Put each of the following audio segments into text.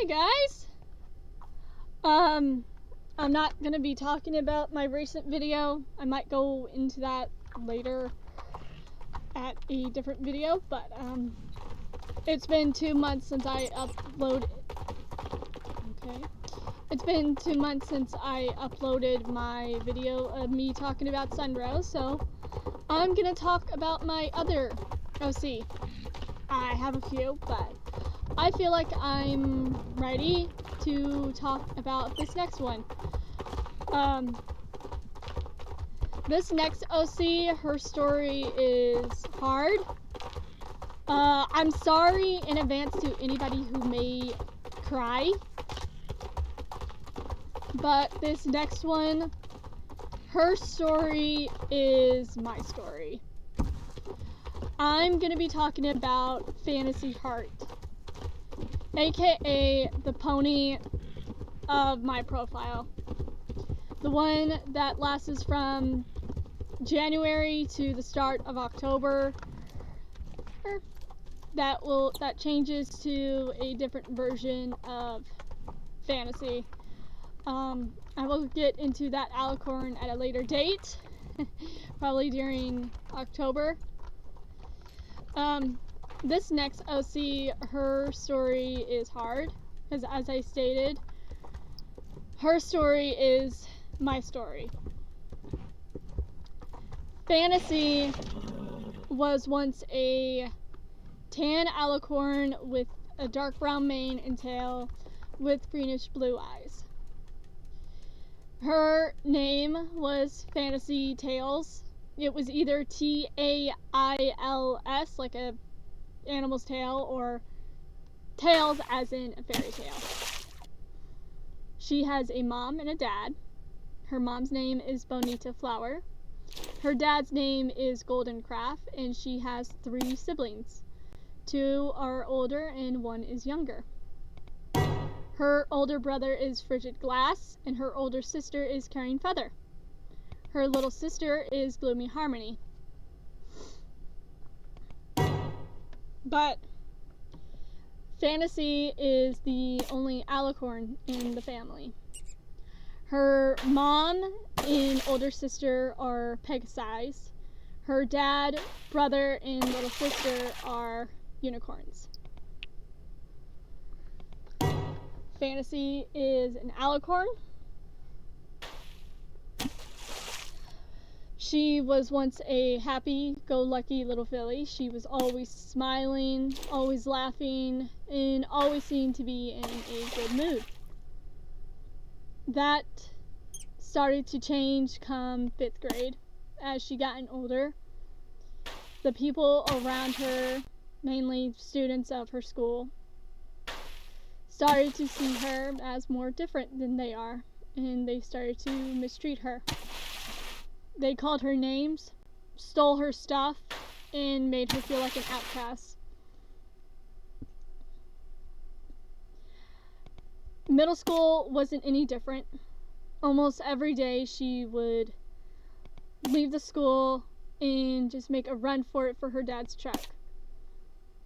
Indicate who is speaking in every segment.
Speaker 1: Hey guys! I'm not gonna be talking about my recent video. I might go into that later at a different video, but it's been 2 months since I uploaded. Okay. It's been 2 months since I uploaded my video of me talking about Sunrose, so I'm gonna talk about my other OC. I have a few, but I feel like I'm ready to talk about this next one. This next OC, her story is hard. I'm sorry in advance to anybody who may cry, but this next one, her story is my story. I'm gonna be talking about Fantasy Heart, aka the pony of my profile. The one that lasts from January to the start of October. That changes to a different version of fantasy. I will get into that alicorn at a later date, probably during October. This next OC, her story is hard, because as I stated, her story is my story. Fantasy was once a tan alicorn with a dark brown mane and tail with greenish blue eyes. Her name was Fantasy Tails. It was either Tails, like a animal's tail, or tails as in a fairy tale. She has a mom and a dad. Her mom's name is Bonita Flower. Her dad's name is Golden Craft, and she has 3 siblings. 2 are older and 1 is younger. Her older brother is Frigid Glass, and her older sister is Caring Feather. Her little sister is Gloomy Harmony. But Fantasy is the only alicorn in the family. Her mom and older sister are Pegasies. Her dad, brother, and little sister are unicorns. Fantasy is an alicorn. She was once a happy-go-lucky little filly. She was always smiling, always laughing, and always seemed to be in a good mood. That started to change come 5th grade. As she gotten older, the people around her, mainly students of her school, started to see her as more different than they are, and they started to mistreat her. They called her names, stole her stuff, and made her feel like an outcast. Middle school wasn't any different. Almost every day she would leave the school and just make a run for it for her dad's truck.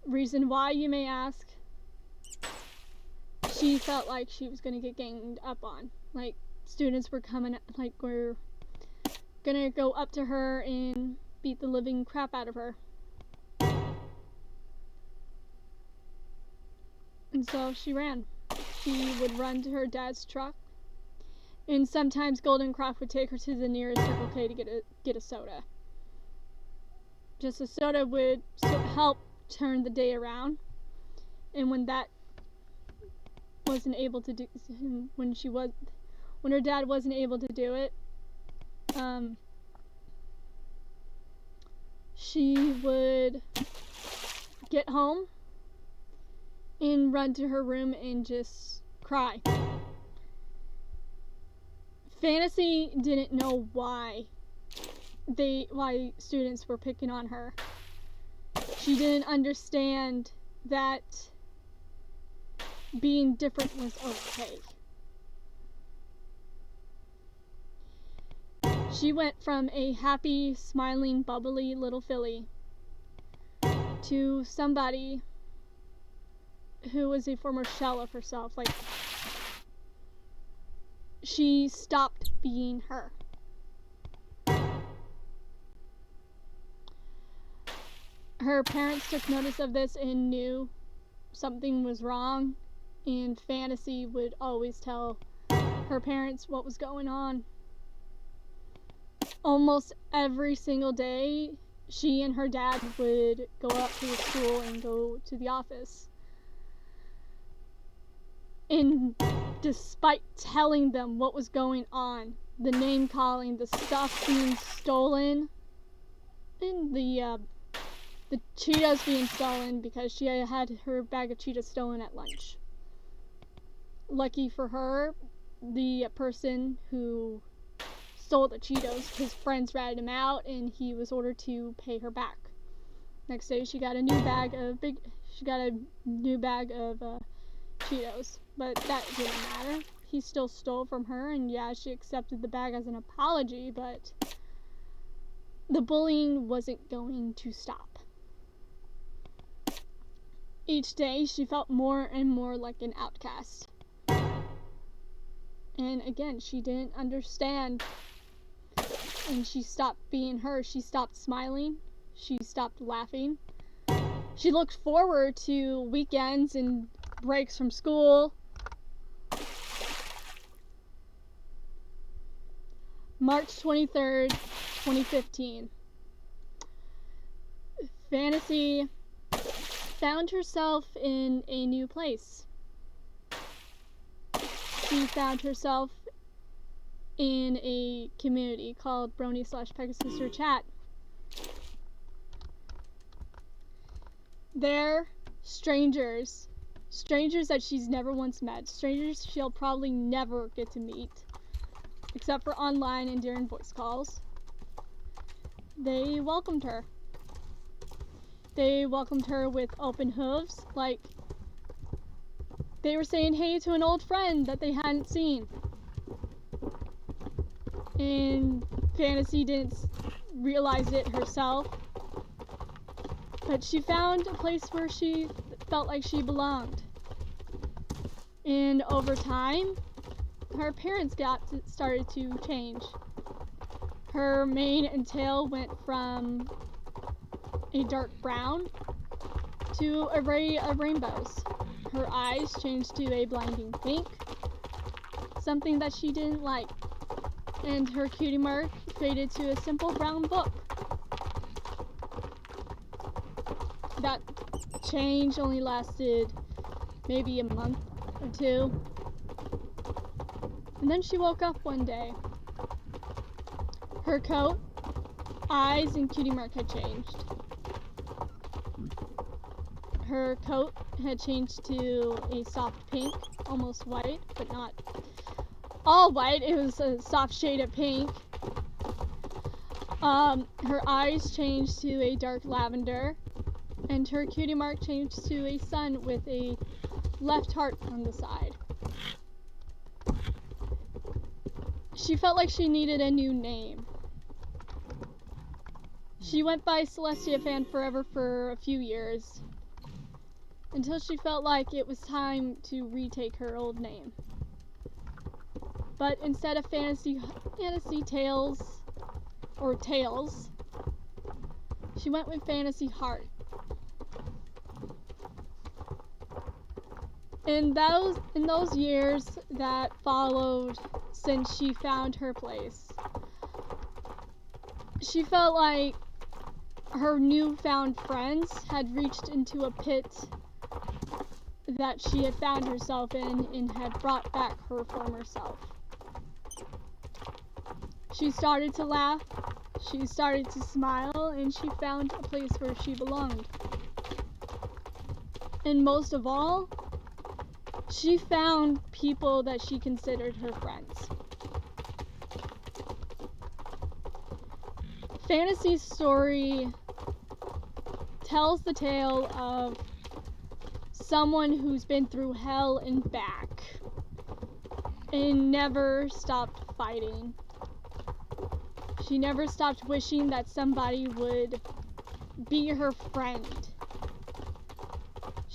Speaker 1: Reason why, you may ask? She felt like she was going to get ganged up on. Like, students were were gonna go up to her and beat the living crap out of her. And so she ran. She would run to her dad's truck, and sometimes Golden Craft would take her to the nearest Circle K to get a soda. Just a soda would help turn the day around. And when that wasn't able to do, when her dad wasn't able to do it, she would get home and run to her room and just cry. Fantasy didn't know why students were picking on her. She didn't understand that being different was okay. She went from a happy, smiling, bubbly little filly to somebody who was a former shell of herself. Like, she stopped being her. Her parents took notice of this and knew something was wrong, and Fantasy would always tell her parents what was going on. Almost every single day, she and her dad would go up to the school and go to the office. And despite telling them what was going on, the name calling, the stuff being stolen, and the Cheetos being stolen, because she had her bag of Cheetos stolen at lunch. Lucky for her, the person who stole the Cheetos, his friends ratted him out, and he was ordered to pay her back. Next day, she got a new bag of Cheetos, but that didn't matter. He still stole from her, and yeah, she accepted the bag as an apology, but the bullying wasn't going to stop. Each day, she felt more and more like an outcast. And again, she didn't understand, and she stopped being her. She stopped smiling. She stopped laughing. She looked forward to weekends and breaks from school. March 23rd, 2015. Fantasy found herself in a new place. She found herself in a community called Brony/Pegasus Chat. They're strangers that she's never once met, strangers she'll probably never get to meet, except for online and during voice calls. They welcomed her. They welcomed her with open hooves, like they were saying hey to an old friend that they hadn't seen. And Fantasy didn't realize it herself, but she found a place where she felt like she belonged. And over time, her appearance started to change. Her mane and tail went from a dark brown to an array of rainbows. Her eyes changed to a blinding pink, something that she didn't like. And her cutie mark faded to a simple brown book. That change only lasted maybe a month or two. And then she woke up one day. Her coat, eyes, and cutie mark had changed. Her coat had changed to a soft pink, almost white, but not all white. It was a soft shade of pink. Her eyes changed to a dark lavender, and her cutie mark changed to a sun with a left heart on the side. She felt like she needed a new name. She went by Celestia Fan Forever for a few years, until she felt like it was time to retake her old name. But instead of Fantasy Tales, or Tales, she went with Fantasy Heart. In those years that followed since she found her place, she felt like her newfound friends had reached into a pit that she had found herself in and had brought back her former self. She started to laugh, she started to smile, and she found a place where she belonged. And most of all, she found people that she considered her friends. Fantasy's story tells the tale of someone who's been through hell and back and never stopped fighting. She never stopped wishing that somebody would be her friend.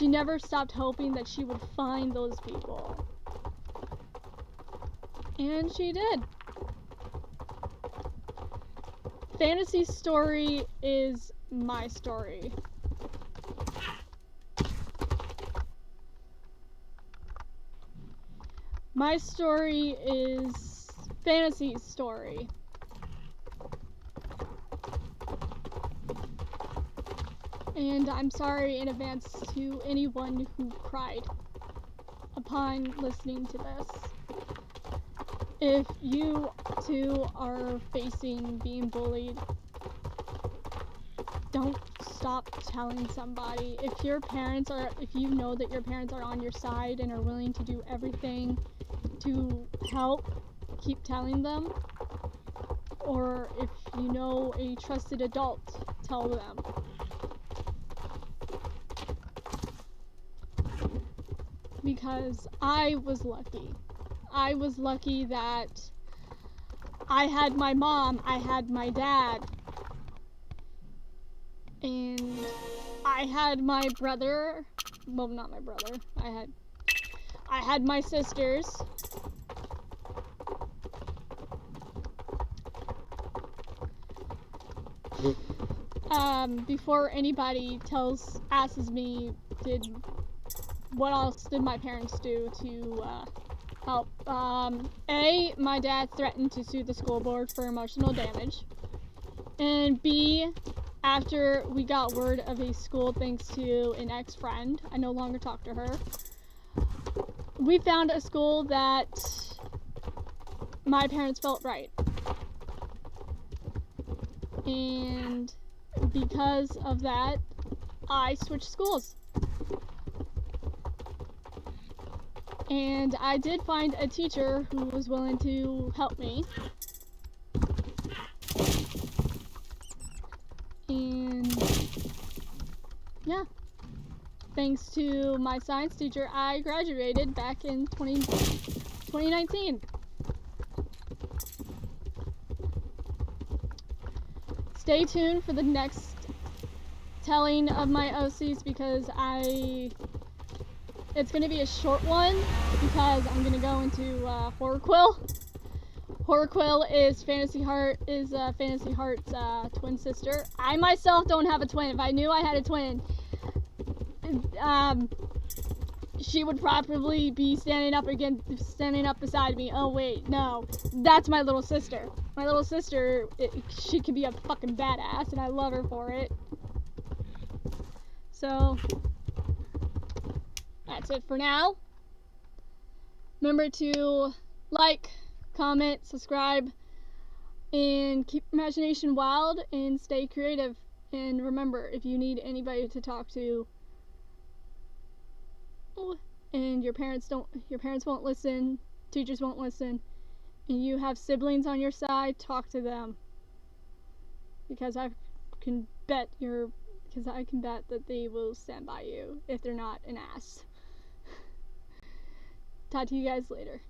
Speaker 1: she never stopped hoping that she would find those people. And she did. Fantasy story is my story. My story is Fantasy's story. And I'm sorry in advance to anyone who cried upon listening to this. If you too are facing being bullied, don't stop telling somebody. If you know that your parents are on your side and are willing to do everything to help, keep telling them. Or if you know a trusted adult, tell them. Because I was lucky. I was lucky that I had my mom, I had my dad, and I had my brother. Well, not my brother. I had my sisters. Before anybody asks me, what else did my parents do to help? A, my dad threatened to sue the school board for emotional damage. And B, after we got word of a school thanks to an ex-friend, I no longer talk to her, we found a school that my parents felt right. And because of that, I switched schools. And I did find a teacher who was willing to help me. And yeah, thanks to my science teacher, I graduated back in 2019. Stay tuned for the next telling of my OCs because it's going to be a short one because I'm going to go into Horrorquill. Horrorquill is Fantasy Heart's twin sister. I myself don't have a twin. If I knew I had a twin, she would probably be standing up beside me. Oh wait, no, that's my little sister. My little sister, she can be a fucking badass, and I love her for it. So that's it for now. Remember to like, comment, subscribe, and keep imagination wild and stay creative. And remember, if you need anybody to talk to and your parents won't listen, teachers won't listen, and you have siblings on your side, talk to them. Because I can bet that they will stand by you if they're not an ass. Talk to you guys later.